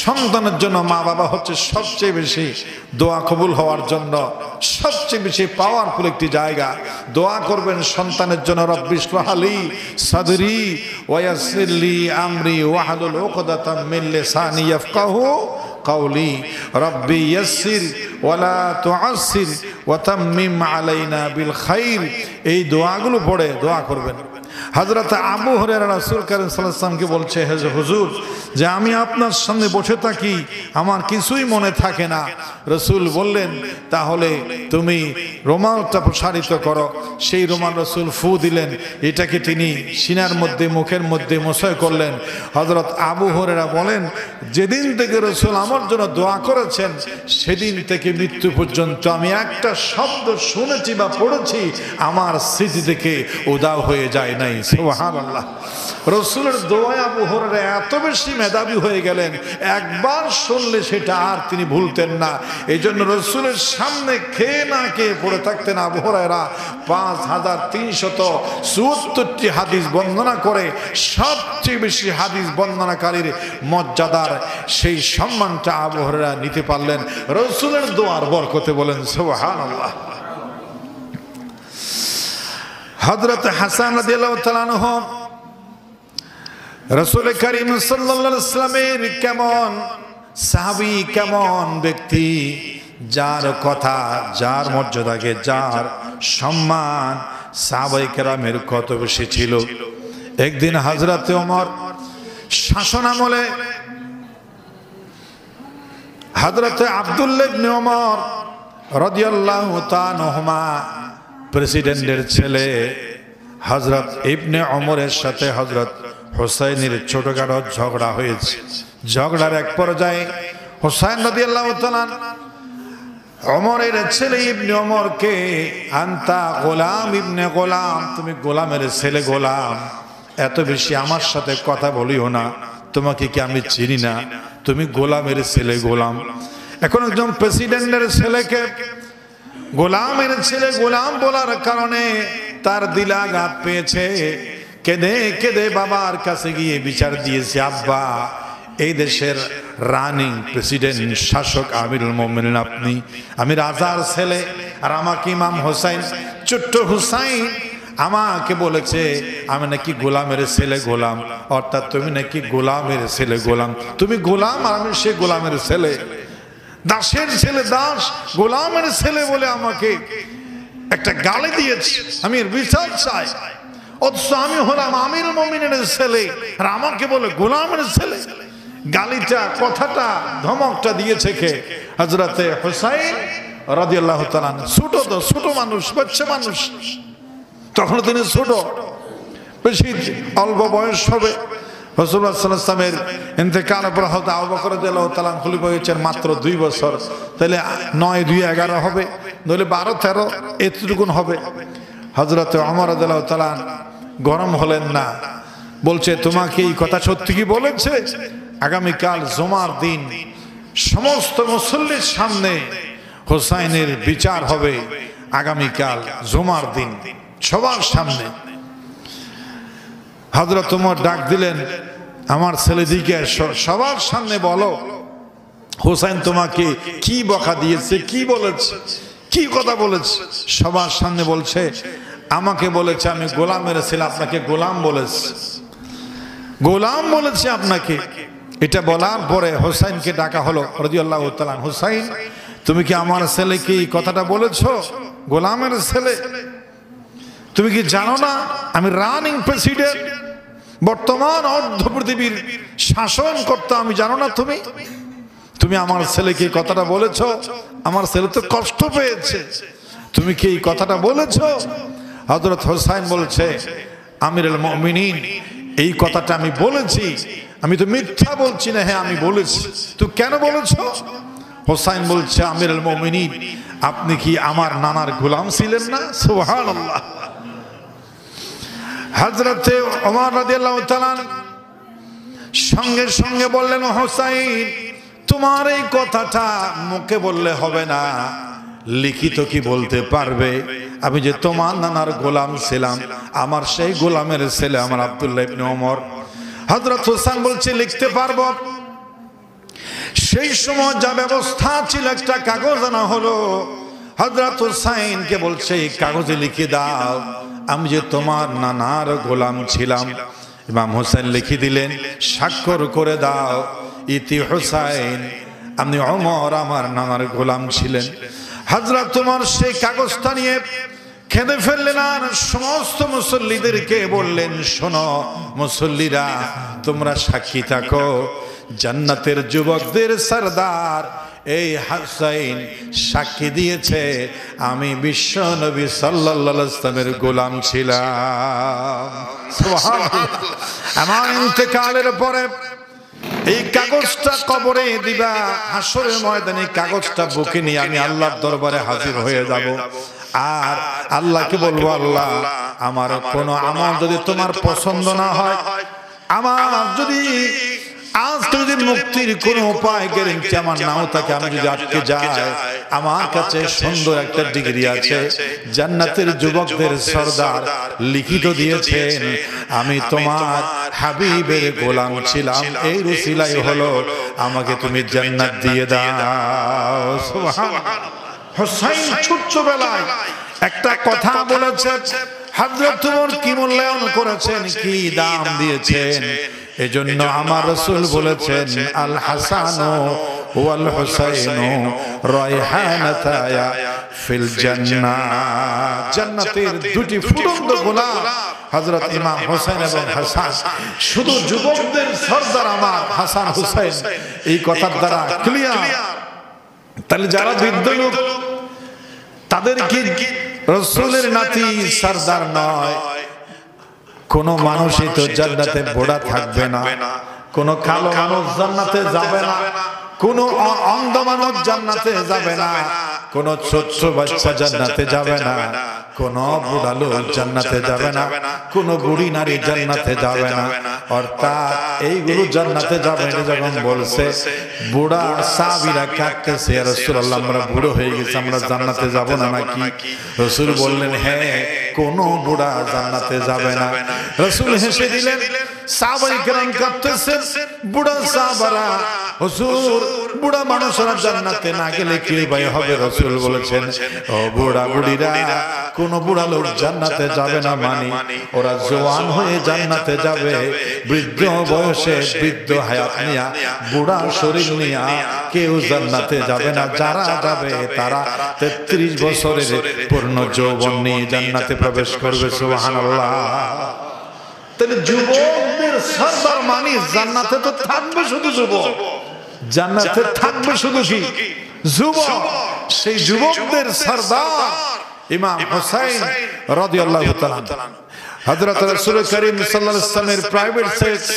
সন্তানের জন্য মা বাবা হচ্ছে সবচেয়ে বেশি দোয়া কবুল হওয়ার জন্য সবচেয়ে বেশি পাওয়ারফুল একটি জায়গা। দোয়া করবেন সন্তানের জন্য, রব্বি ইশরাহ লি সাদরি ওয়া ইয়াসসির লি আমরি ওয়াহলুল উকদাতাম মিন লিসানি ইয়াফকাহু কাওলি। রব্বি ইয়াসসির ওয়ালা তুআসসির ওয়া তাম্মিম আলাইনা বিল খাইর। এই দোয়াগুলো পড়ে দোয়া করবেন। হযরত আবু হুরায়রা রাসূল কারীম সাল্লাল্লাহু আলাইহি ওয়াসাল্লামকে বলছে, হে হুজুর, যে আমি আপনার সামনে বসে থাকি, আমার কিছুই মনে থাকে না। রাসূল বললেন, তাহলে তুমি রুমালটা প্রসারিত করো। সেই রুমাল রাসূল ফু দিলেন, এটাকে তিনি সিনার মধ্যে মুখের মধ্যে মোছাই করলেন। হযরত আবু হুরায়রা বলেন, যেদিন থেকে রাসূল আমার জন্য দোয়া করেছেন সেদিন থেকে মৃত্যু পর্যন্ত আমি একটা শব্দ শুনেছি বা পড়েছি আমার স্মৃতি থেকে উধাও হয়ে যায় নাই। সুবহানাল্লাহ। রাসূলের দোয়ায় আবু হুরায়রা এত বেশি মেধাবী হয়ে গেলেন, একবার শুনলে সেটা আর তিনি ভুলতেন না। এই জন্য রাসূলের সামনে খেয়ে না খেয়ে পড়ে থাকতেন আবু হুরায়রা। 5374টি হাদিস বর্ণনা করে সবচেয়ে বেশি হাদিস বর্ণনাকারীর মর্যাদার সেই সম্মানটা আবু হুরায়রা নিতে পারলেন রাসূলের দোয়ার বরকতে। বলেন সুবহানাল্লাহ। হযরত হাসান রাদিয়াল্লাহু তাআলা আনহু রাসূল করিম সাল্লাল্লাহু আলাইহি ওয়াসাল্লামের কেমন সাহাবী, কেমন ব্যক্তি, যার কথা, যার মর্যাদাকে, যার সম্মান সাহাবায়ে কেরামের কত বেশি ছিল। একদিন হযরত ওমর শাসনামলে হযরতে আব্দুল্লাহ ইবনে ওমর রাদিয়াল্লাহু তাআলা আনহুমা প্রেসিডেন্টের ছেলে হযরত ইবনে ওমরের সাথে হযরত হুসাইনের ছোটখাটো ঝগড়া হয়েছে। ঝগড়ার এক পর্যায়ে হুসাইন রাদিয়াল্লাহু তাআলা ওমরের ছেলে ইবনে ওমরকে আনতা গোলাম ইবনে গোলাম, তুমি গোলামের ছেলে গোলাম, এত বেশি আমার সাথে কথা বলিও না, তোমাকে কি আমি চিনি না, তুমি গোলামের ছেলে গোলাম। এখন একজন প্রেসিডেন্টের ছেলেকে গোলামের ছেলে গোলাম বলার কারণে তার দিলাঘাত পেয়েছে। কেঁদে কেঁদে বাবার কাছে গিয়ে বিচার দিয়েছে, আব্বা এই দেশের রানিং প্রেসিডেন্ট শাসক আমিরুল মুমিনিন আপনি, আমি রাজার ছেলে, আর আমাকে ইমাম হোসাইন ছোট্ট হুসাইন আমাকে বলেছে আমি নাকি গোলামের ছেলে গোলাম, অর্থাৎ তুমি নাকি গোলামের ছেলে গোলাম, তুমি গোলাম আর আমি সে গোলামের ছেলে, দাসের ছেলে দাস, গোলামের ছেলে বলে আমাকে একটা গালি দিয়েছে, আমি এর বিচার চাই। অথচ আমি হলাম আমিরুল মুমিনিনের ছেলে আর আমাকে বলে গোলামের ছেলে। গালিটা কথাটা ধমকটা দিয়েছে কে? হযরতে হুসাইন রাদিয়াল্লাহু তাআলা। ছোট মানুষ, বাচ্চা মানুষ, তখন তিনি ছোট, বেশি অল্প বয়স হবে। রাসূলুল্লাহ সাল্লাল্লাহু আলাইহি ওয়াসাল্লামের ইন্তেকালের পর হযরত আবু বকর রাদিয়াল্লাহু তাআলা খলিফা হয়েছেন মাত্র 2 বছর, তাহলে 9 2 11 হবে, নইলে 12 13 এতটুকুন হবে। হযরতে ওমর রাদিয়াল্লাহু তাআলা গরম হলেন না, বলছে তোমাকে এই কথা সত্যি কি বলেছে? আগামীকাল জুমার দিন সমস্ত মুসল্লির সামনে হুসাইনের বিচার হবে, আগামীকাল জুমার দিন সবার সামনে। হযরত ওমর ডাক দিলেন, আমার ছেলেদিকে সবার সামনে বলো হুসাইন তোমাকে কি বকা দিয়েছে, কি বলেছে, কি কথা বলেছে। সবার সামনে বলছে আমাকে বলেছে আমি গোলামের ছেলে, আপনাকে গোলাম বলেছে, গোলাম বলেছে আপনাকে। এটা বলার পরে হুসাইনকে ডাকা হলো রাদিয়াল্লাহু তাআলা। হুসাইন তুমি কি আমার ছেলেকে এই কথাটা বলেছো, গোলামের ছেলে? তুমি কি জানো না আমি রানিং প্রেসিডেন্ট, বর্তমান অর্ধ পৃথিবীর শাসন কর্তা, আমি জানো না তুমি তুমি আমার ছেলেকে এই কথাটা বলেছো? আমার ছেলে তো কষ্ট পেয়েছে, তুমি কি এই কথাটা বলেছো? হযরত হুসাইন বলছে আমিরুল মুমিনিন এই কথাটা আমি বলেছি, আমি তো মিথ্যা বলছি না, হ্যাঁ আমি বলেছি। তো কেন বলেছো? হুসাইন বলছে আমিরুল মুমিনিন আপনি কি আমার নানার গোলাম ছিলেন না? সুবহানাল্লাহ। হযরতে ওমর রাদিয়াল্লাহু তাআলা সঙ্গে সঙ্গে বললেন হুসাইন তোমার এই কথাটা মুখে বললে হবে না, লিখিত কি বলতে পারবে আমি যে তোমার নানার গোলাম ছিলাম, আমার সেই গোলামের ছেলে আমার আব্দুল্লাহ ইবনে ওমর। হযরত হুসাইন বলছে লিখতে পারবো। সেই সময় যা ব্যবস্থা ছিল একটা কাগজ আনা হলো, হযরত হুসাইনকে বলছে এই কাগজে লিখে দাও আমি যে তোমার নানার গোলাম ছিলাম। ইমাম হুসাইন লিখে দিলেন স্বাক্ষর করে দাও ইতি হুসাইন আপনি ওমর আমার নানার গোলাম ছিলেন। হযরত ওমর সেই কাগজটা নিয়ে কেঁদে ফেললেন আর সমস্ত মুসল্লিদেরকে বললেন শোনো মুসল্লিরা তোমরা সাক্ষী থাকো, জান্নাতের যুবকদের সরদার এই হুসাইন সাক্ষী দিয়েছে আমি বিশ্ব নবী সাল্লাল্লাহু আলাইহি ওয়াসাল্লামের গোলাম ছিলাম। সুবহানাল্লাহ। আমার ইন্তেকালের পরে এই কাগজটা কবরে দিবা, হাসরের ময়দানে কাগজটা বুকে নিয়ে আমি আল্লাহর দরবারে হাজির হয়ে যাব আর আল্লাহকে বলবো আল্লাহ আমার কোনো আমল যদি তোমার পছন্দ না হয়, আমার যদি আজ যদি মুক্তির কোন উপায় গ্যারান্টি আমার নাও থাকে, আমি যদি আটকে যাই, আমার কাছে সুন্দর একটা ডিগ্রি আছে, জান্নাতের যুবকদের সরদার লিখিত দিয়েছেন আমি তোমার হাবিবের গোলাম ছিলাম, এই উসিলাই হলো আমাকে তুমি জান্নাত দিয়ে দাও। সুবহানাল্লাহ। হুসাইন ছোটবেলায় একটা কথা বলেছেন, হযরত ওমর কি মূল্যায়ন করেছেন, কি দাম দিয়েছেন। এজন্য আমার রাসূল বলেছেন আল হাসানু ওয়াল হুসাইনু রায়হানাতা ফিল জান্নাহ, জান্নাতের দুটি ফুটন্ত গোলাপ হযরত ইমাম হোসেন এবং হাসান। শুধু যুবকদের সরদার আমার হাসান হুসাইন, এই কথার দ্বারা ক্লিয়ার। তাহলে যারা বৃদ্ধ লোক তাদের কি রাসূলের নাতি সরদার নয়? কোন মানুষই তো জান্নাতে বুড়া থাকবে না, কোন কালো মানুষ জান্নাতে যাবে না, কোন অন্ধ মানুষ জান্নাতে যাবে না, কোন ছোট্ট বাচ্চা জান্নাতে যাবে না, কোন বুড়া লোক জান্নাতে যাবে না, কোন বুড়ি নারী জান্নাতে যাবে না। অর্থাৎ এইগুলো জান্নাতে যাবে না। যখন বলছে বুড়া সাহাবীরা কাঁদতেছে, ইয়া রাসূলুল্লাহ আমরা বুড়ো হয়ে গেছি, আমরা জান্নাতে যাব না নাকি? রাসূল বললেন হ্যাঁ, কোন বুড়া জান্নাতে যাবে না। রাসূল হেসে দিলেন। সাহাবায়ে কেরাম কাঁদতেছেন, বুড়া সাহাবারা, হুজুর বুড়া মানুষরা জান্নাতে না গেলে কি ভাই হবে? রাসূল বলেছেন ও বুড়া বুড়িরা, কোন বুড়া লোক জান্নাতে যাবে না, মানে ওরা জওয়ান হয়ে জান্নাতে যাবে। বৃদ্ধ বয়সে বৃদ্ধ হায়াত নিয়া, বুড়া শরীর নিয়া কেউ জান্নাতে যাবে না। যারা যাবে তারা 33 বছরের পূর্ণ যৌবন নিয়ে জান্নাতে প্রবেশ করবে। সুবহানাল্লাহ। তাহলে যুবকদের সরদার মানে জান্নাতে তো থাকবে শুধু যুবক, জান্নাতে থাকবে শুধু কি যুবক। সেই যুবকদের সরদার ইমাম হুসাইন রাদিয়াল্লাহু তাআলা, হযরত রাসূল করিম সাল্লাল্লাহু আলাইহি ওয়াসাল্লামের প্রাইভেট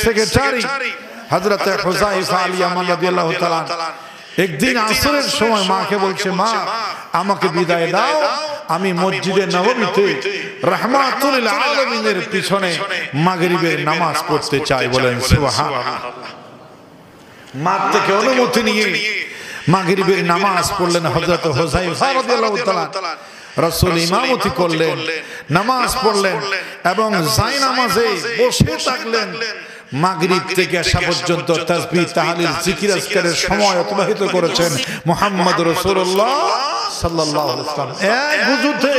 সেক্রেটারি হযরত হুযায়ফা আল ইয়ামান রাদিয়াল্লাহু তাআলা একদিন আসরের সময় মাকে বলছে, মা আমাকে বিদায় দাও, আমি মসজিদে নববীতে রাহমাতুল লিল আলামিনের পিছনে মাগরিবের নামাজ পড়তে চাই। বলেন সুবহানাল্লাহ। মা থেকে অনুমতি নিয়ে মাগরিবের নামাজ পড়লেন হযরত হুযায়ফা রাদিয়াল্লাহু তাআলা। রাসূল ইমামতি করলেন, নামাজ পড়লেন এবং জায়নামাজে বসে থাকলেন। মাগরিব থেকে আসা পর্যন্ত তাসবিহ তাহলিল জিকির আজকারের সময় অতিবাহিত করেছেন মুহাম্মদ রাসূলুল্লাহ সাল্লাল্লাহু আলাইহি ওয়াসাল্লাম। এক ওযুতে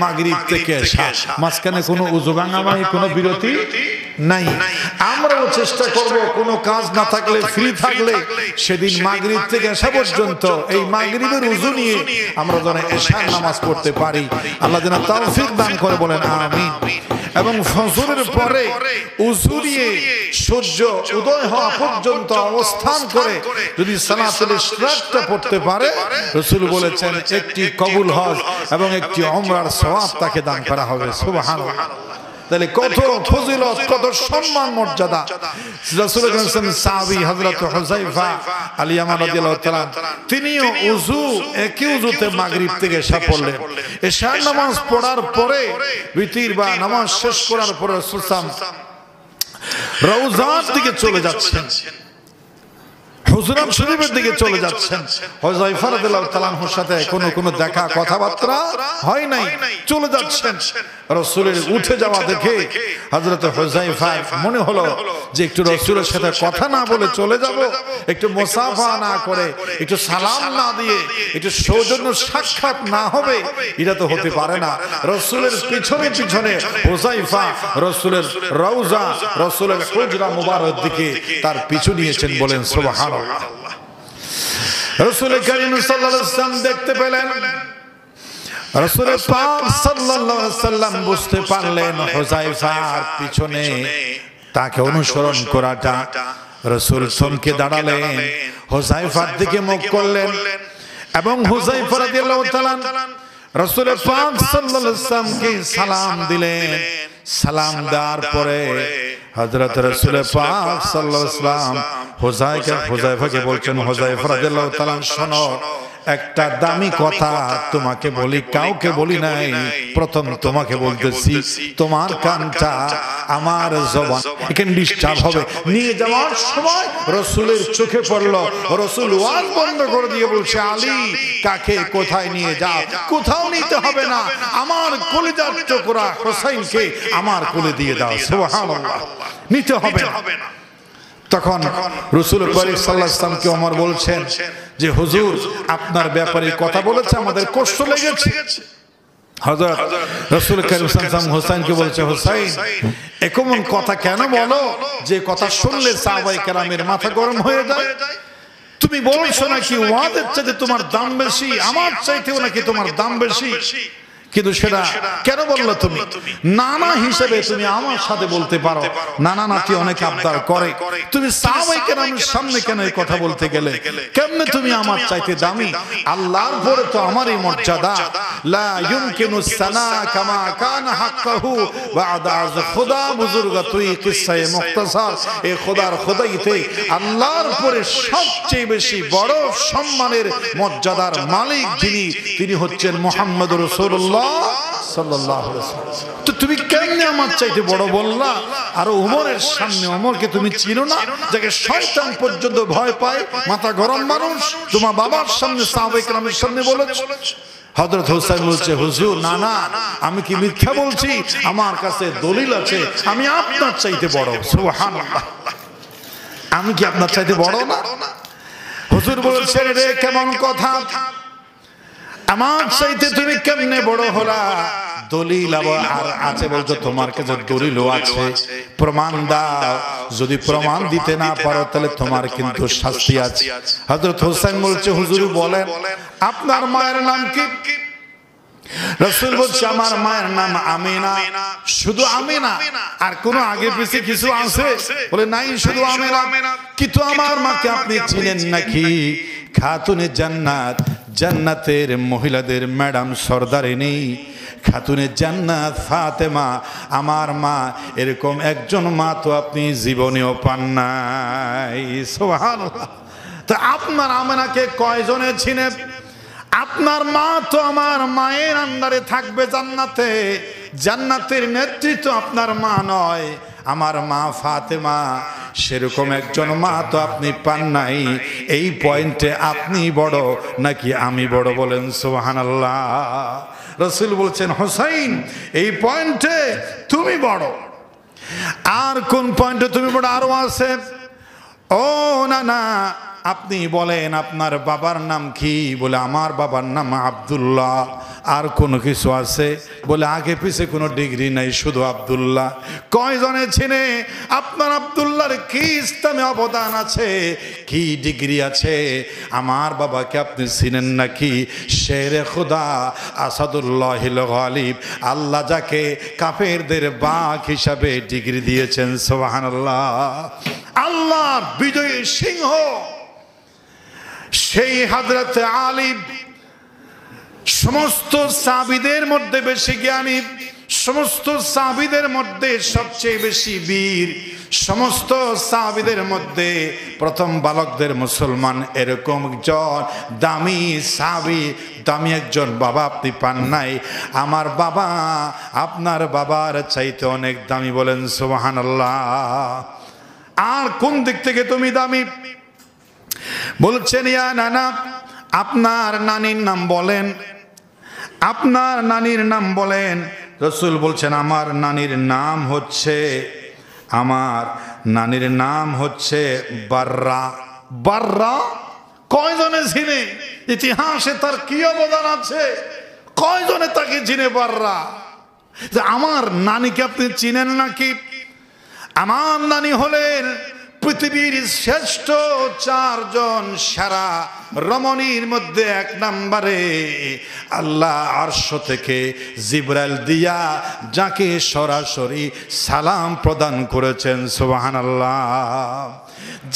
মাগরিব থেকে আসা, মাঝখানে কোনো ওযু ভাঙা নাই, কোনো বিরতি নাই। আমরাও চেষ্টা করব কোনো কাজ না থাকলে, ফ্রি থাকলে সেদিন মাগরিব থেকে আসা পর্যন্ত এই মাগরিবের ওযু নিয়ে আমরা যেন এশার নামাজ পড়তে পারি। আল্লাহ যেন তৌফিক দান করে। বলেন আমিন। এবং ফজরের পরে ওযু নিয়ে সূর্য উদয় হওয়া পর্যন্ত অবস্থান করে যদি সালাতুল ইশরাকটা পড়তে পারে, রাসূল বলেছেন একটি কবুল হজ এবং একটি উমরার সওয়াব তাকে দান করা হবে। সুবহানাল্লাহ। তাহলে কত ফজিলত, কত সম্মান মর্যাদা। রাসূল সাহাবী হযরত হুযায়ফা আল ইয়ামান রাদিয়াল্লাহু তাআলা তিনিও ওযু একই ওযুতে মাগরিব থেকে এশা পড়লেন। এশার নামাজ পড়ার পরে বিতির বা নামাজ শেষ করার পরে রাসূল রওজার দিকে চলে যাচ্ছেন, হুজরাম শরীফের দিকে চলে যাচ্ছেন। হুযায়ফা রাদিয়াল্লাহু তাআলা আনহুর সাথে কোনো দেখা কথাবার্তা হয় নাই, চলে যাচ্ছেন। রাসূলের উঠে যাওয়া দেখে হযরত হুযায়ফা মনে হলো যে একটু রাসূলের সাথে কথা না বলে চলে যাব, একটু মুসাফা না করে, একটু সালাম না দিয়ে, একটু সৌজন্য সাক্ষাৎ না হবে, এটা তো হতে পারে না। রাসূলের পিছনে পিছনে হুযায়ফা রাসূলের রওজা, রাসূলের হুজরা মুবারক দিকে তার পিছু নিয়েছেন। বলেন সুবহানাল্লাহ। রাসূল করিম সাল্লাল্লাহু আলাইহি ওয়াসাল্লাম দেখতে পেলেন, রাসূল পাক সাল্লাল্লাহু আলাইহি ওয়াসাল্লাম বুঝতে পারলেন হুযায়ফার পিছনে তাকে অনুসরণ করাটা। রাসূল থমকে দাঁড়ালেন, হুযায়ফার দিকে মুখ করলেন এবং হুযায়ফা রাদিয়াল্লাহু তাআলা রাসূল পাক সাল্লাল্লাহু আলাইহি ওয়াসাল্লামকে সালাম দিলেন। সালাম দেওয়ার পরে হযরত রাসূল পাক সাল্লাল্লাহু আলাইহি ওয়াসাল্লাম হুযায়ফাকে বলছেন, হুযায়ফা রাদিয়াল্লাহু তাআলা শোনো, একটা দামি কথা তোমাকে বলি, কাউকে বলি নাই, প্রথম তোমাকে বলতেছি। তোমার কানটা আমার জবান এখানে ডিস্টার্ব হবে। নিয়ে যাওয়ার সময় রাসূলের চোখে পড়লো, রাসূল ওয়াজ বন্ধ করে দিয়ে বলছে, আলী কাকে কোথায় নিয়ে যাও? কোথাও নিতে হবে না, আমার কলিজার টুকরা হোসেনকে আমার কোলে দিয়ে দাও। সুবহানাল্লাহ। নিতে হবে না। তখন রাসূল করিম সাল্লাল্লাহু আলাইহি ওয়াসাল্লামকে ওমর বলছেন যে হুজুর আপনার ব্যাপারে কথা বলেছে, আমাদের কষ্ট লেগেছে। হযরত রাসূল করিম সাল্লাল্লাহু আলাইহি ওয়াসাল্লাম হোসেনকে বলছে, হোসেন এমন কথা কেন বলো যে কথা শুনলে সাহাবায়ে কেরামের মাথা গরম হয়ে যায়? তুমি বলছো নাকি ওয়াদের চাইতে তোমার দাম বেশি, আমার চাইতেও নাকি তোমার দাম বেশি, কিন্তু সেটা কেন বললো তুমি? নানা হিসেবে তুমি আমার সাথে বলতে পারো, নানা নাতি অনেক আবদার করে, তুমি সাহাবায়ে কেরামের সামনে কেন এই কথা বলতে গেলে? কেমনে তুমি আমার চাইতে দামি? আল্লাহর পরে তো আমারই মর্যাদা। লা ইউমকিনু সানা কামা কানা হাক্কাহু বা'দা আজ খোদা বুজুর্গ তুই কিসসায়ে মুখতাসার। এই খোদার খোদাইতে আল্লাহর পরে সবচেয়ে বেশি বড় সম্মানের মর্যাদার মালিক যিনি, তিনি হচ্ছেন মুহাম্মদুর রাসূলুল্লাহ সাল্লাল্লাহু আলাইহি ওয়াসাল্লাম। তো তুমি কেমনে আমার চাইতে বড় বললা? আর ওমরের সামনে, ওমরকে তুমি চিনো না, যাকে শয়তান পর্যন্ত ভয় পায়, মাথা গরম মানুষ, তোমার বাবার সামনে সাহাবায়ে কেরামের সামনে বলেছো। হযরত হোসেন বলছে, হুজুর না না, আমি কি মিথ্যা বলছি? আমার কাছে দলিল আছে, আমি আপনার চাইতে বড়। সুবহানাল্লাহ, আমি কি আপনার চাইতে বড় না? হুজুর বলছেন, রে কেমন কথা, আমার চাইতে তুমি কেমনে বড় হলা? দলিল আর আছে বলছো, তোমার কাছে দলিলও আছে, প্রমাণ দাও। যদি প্রমাণ দিতে না পারো তাহলে তোমার কিন্তু শাস্তি আছে। হযরত হোসেন বলছে, হুজুর বলেন আপনার মায়ের নাম কি? রাসূল বলছে, আমার মায়ের নাম আমিনা। শুধু আমিনা? আর কোন আগে পিছে কিছু আছে? বলে নাই, শুধু আমিনা। কিন্তু আমার মাকে আপনি চিনেন নাকি? খাতুনে জান্নাত, জান্নাতের মহিলাদের ম্যাডাম সর্দারিনী খাতুনে জান্নাত ফাতেমা আমার মা। এরকম একজন মা তো আপনি জীবনেও পান নাই। সুবহানাল্লাহ। তা আপনার আমিনাকে কয়জনে চিনে? আপনার মা তো আমার মায়ের আন্ডারে থাকবে জান্নাতে, জান্নাতের নেতৃত্ব আপনার মা নয়, আমার মা ফাতেমা। সেরকম একজন মা তো আপনি পান নাই। এই পয়েন্টে আপনি বড় নাকি আমি বড়? বলেন সুবহানাল্লাহ। রাসূল বলছেন, হোসেন এই পয়েন্টে তুমি বড়। আর কোন পয়েন্টে তুমি বড়? আরো আছে। ও না না, আপনি বলেন আপনার বাবার নাম কি? বলে আমার বাবার নাম আব্দুল্লাহ। আর কোনো কিছু আছে? বলে আগে পিছে কোনো ডিগ্রি নাই, শুধু আব্দুল্লাহ। কয়জনে চিনে আপনার আব্দুল্লাহর কি ইসলামে অবদান আছে, কি ডিগ্রি আছে? আমার বাবাকে আপনি চিনেন নাকি? শেরে খুদা আসাদুল্লাহিল গালিব, আল্লাহ যাকে কাফেরদের বাঘ হিসাবে ডিগ্রি দিয়েছেন। সুবহানাল্লাহ। আল্লাহর বিজয়ী সিংহ সেই হযরত আলী সমস্ত সাহাবীদের মধ্যে বেশি জ্ঞানী, সমস্ত সাহাবীদের মধ্যে সবচেয়ে বেশি বীর, সমস্ত সাহাবীদের মধ্যে প্রথম বালকদের মুসলমান, এরকম একজন দামি সাহাবী, দামি একজন বাবা আপনি পান নাই। আমার বাবা আপনার বাবার চাইতে অনেক দামি। বলেন সুবহানাল্লাহ। আর কোন দিক থেকে তুমি দামি? বলছেন, ইয়া নানা, আপনার নানির নাম বলেন, আপনার নানির নাম বলেন। রাসূল বলছেন, আমার নানির নাম হচ্ছে, আমার নানির নাম হচ্ছে বাররা। বাররা কয়জনে চিনে? ইতিহাসে তার কি অবদান আছে? কয়জনে তাকে চিনে? বাররা। যে আমার নানিকে আপনি চিনেন নাকি? আমার নানি হলেন পৃথিবীর শ্রেষ্ঠ চারজন সেরা রমণীর মধ্যে এক নম্বরে। আল্লাহ আরশ থেকে জিবরাইল দিয়া যাকে সরাসরি সালাম প্রদান করেছেন। সুবহানাল্লাহ।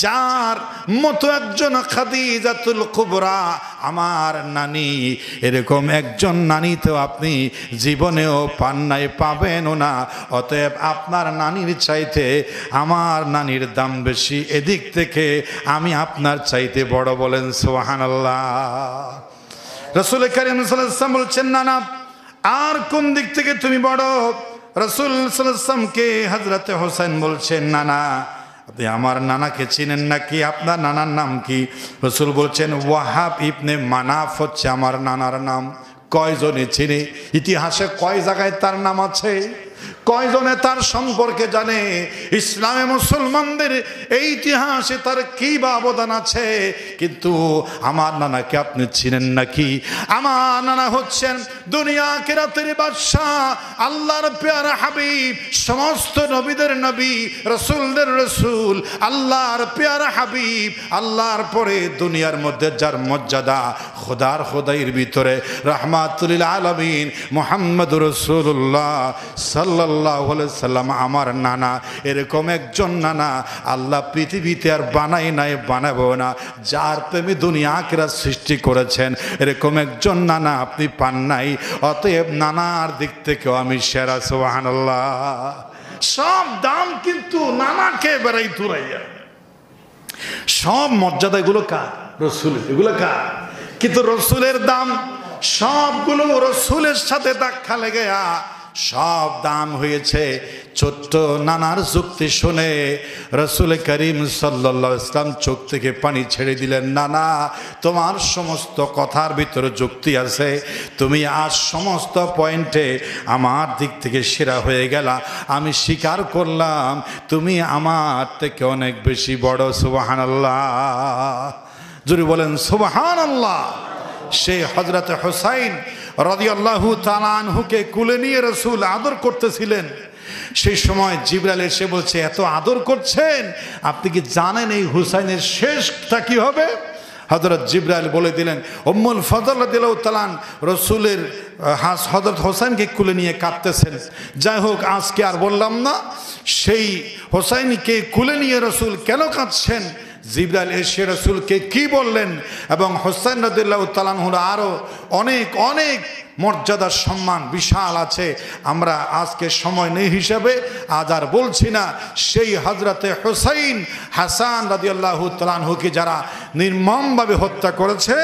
যার মতো একজন খাদিজাতুল কুবরা আমার নানি, এরকম একজন নানি তো আপনি জীবনেও পান নাই, পাবেনও না। অতএব আপনার নানির চাইতে আমার নানির দাম বেশি। এদিক থেকে আমি আপনার চাইতে বড়। বলেন সুবহানাল্লাহ। রাসূল কারীম সাল্লাল্লাহু আলাইহি ওয়াসাল্লাম বলছেন, না না, আর কোন দিক থেকে তুমি বড়? রাসূল সাল্লাল্লাহু আলাইহি ওয়াসাল্লামকে হযরত হোসেন বলছেন, না না, আপনি আমার নানাকে চিনেন নাকি? আপনার নানার নাম কি? রাসূল বলছেন, ওয়াহাব ইবনে মানাফ হচ্ছে আমার নানার নাম। কয়জনে চিনে? ইতিহাসে কয় জায়গায় তার নাম আছে? কয়জনে তার সম্পর্কে জানে? ইসলামে মুসলমানদের এই ইতিহাসে তার কি বা অবদান আছে? কিন্তু আমার নানাকে আপনি চিনেন নাকি? আমার নানা হচ্ছেন দুনিয়া আখিরাতের বাদশা, আল্লাহর পেয়ারা হাবিব, সমস্ত নবীদের নবী, রাসূলদের রাসূল, আল্লাহর পেয়ারা হাবিব। আল্লাহর পরে দুনিয়ার মধ্যে যার মর্যাদা, খোদার খোদাইয়ের ভিতরে রাহমাতুল লিল আলামিন মুহাম্মদুর রাসূলুল্লাহ সাল্লাল্লাহু আলাইহি সাল্লাম আমার নানা। এরকম একজন নানা আল্লাহ পৃথিবীতে আর বানাই নাই, বানাবো না। যার প্রেমে দুনিয়া আখিরাত সৃষ্টি করেছেন, এরকম একজন নানা আপনি পান নাই। অতএব নানার দিক থেকেও আমি সেরা, সুবহানাল্লাহ। সব দাম কিন্তু নানাকে বেড়াই তুরাইয়া, সব মর্যাদা এগুলো কার? রসুলের। এগুলো কার? কিন্তু রসুলের দাম সবগুলো রসুলের সাথে ধাক্কা লেগে সব দাম হয়েছে। ছোট্ট নানার যুক্তি শুনে রসুল করিম সাল্লাল্লাহু আলাইহি ওয়াসাল্লাম চোখ থেকে পানি ছেড়ে দিলেন। নানা, তোমার সমস্ত কথার ভিতরে যুক্তি আছে, তুমি আজ সমস্ত পয়েন্টে আমার দিক থেকে সেরা হয়ে গেলা। আমি স্বীকার করলাম তুমি আমার থেকে অনেক বেশি বড়। সুবহানাল্লাহ, জোরে বলেন সুবহানাল্লাহ। সেই হযরত হুসাইন রাদিয়াল্লাহু তাআলা আনহুকে কুলে নিয়ে রাসূল আদর করতেছিলেন। সেই সময় জিবরাইল এসে বলছে, এত আদর করছেন, আপনি কি জানেন এই হুসাইনের শেষটা কি হবে? হযরত জিবরাইল বলে দিলেন। উম্মুল ফজল রাদিয়াল্লাহু তাআলা রাসূলের হযরত হোসেনকে কুলে নিয়ে কাঁদতেছেন। যাই হোক, আজকে আর বললাম না সেই হোসেনকে কুলে নিয়ে রাসূল কেন কাঁদছেন, জিবরাইল এসে রাসূলকে কি বললেন, এবং হোসেন রাদিয়াল্লাহু তাআলা আনহুর আরো অনেক অনেক মর্যাদার সম্মান বিশাল আছে। আমরা আজকে সময় নেই হিসাবে আজ আর বলছি না। সেই হযরতে হুসাইন হাসান রাদিয়াল্লাহু তাআলা আনহুকে যারা নির্মমভাবে হত্যা করেছে,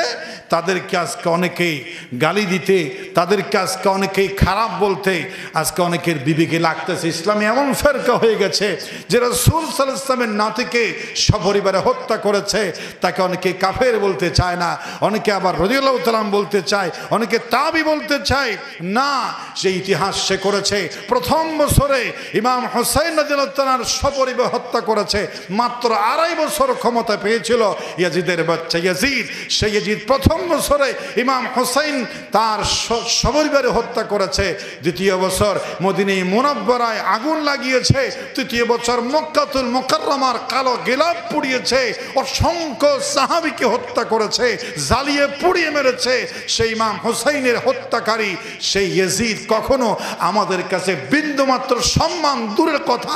তাদেরকে আজকে অনেকেই গালি দিতে, তাদেরকে আজকে অনেকেই খারাপ বলতে আজকে অনেকের বিবেকে লাগতেছে। ইসলামে এমন ফেরকা হয়ে গেছে যে রাসূল সাল্লাল্লাহু আলাইহি ওয়াসাল্লামের নাতিকে সপরিবারে হত্যা করেছে, তাকে অনেকে কাফের বলতে চায় না, অনেকে আবার রাদিয়াল্লাহু তাআলা বলতে চায়, অনেকে তাবি বলতে চায় না। সেই ইতিহাস সে করেছে। প্রথম বছরে ইমাম হুসাইন রাদিয়াল্লাহু তাআলার সপরিবারে হত্যা করেছে। মাত্র 2.5 বছর ক্ষমতা পেয়েছিল ইয়াজিদের বাচ্চা ইয়াজিদ। সেই ইয়াজিদ প্রথম বছরে ইমাম হুসাইন তার সপরিবারে হত্যা করেছে। দ্বিতীয় বছর মদিনা মুনাব্বারায় আগুন লাগিয়েছে। তৃতীয় বছর মক্কাতুল মুকাররমার কালো গিলাফ পুড়িয়েছে। অসংখ্য সাহাবীকে হত্যা করেছে, জ্বালিয়ে পুড়িয়ে মেরেছে। সেই ইমাম হুসাইনের হত্যাকারী সেই ইয়াজিদ কখনো আমাদের কাছে বিন্দুমাত্র সম্মান দূরের কথা,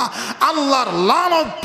আল্লাহর লানত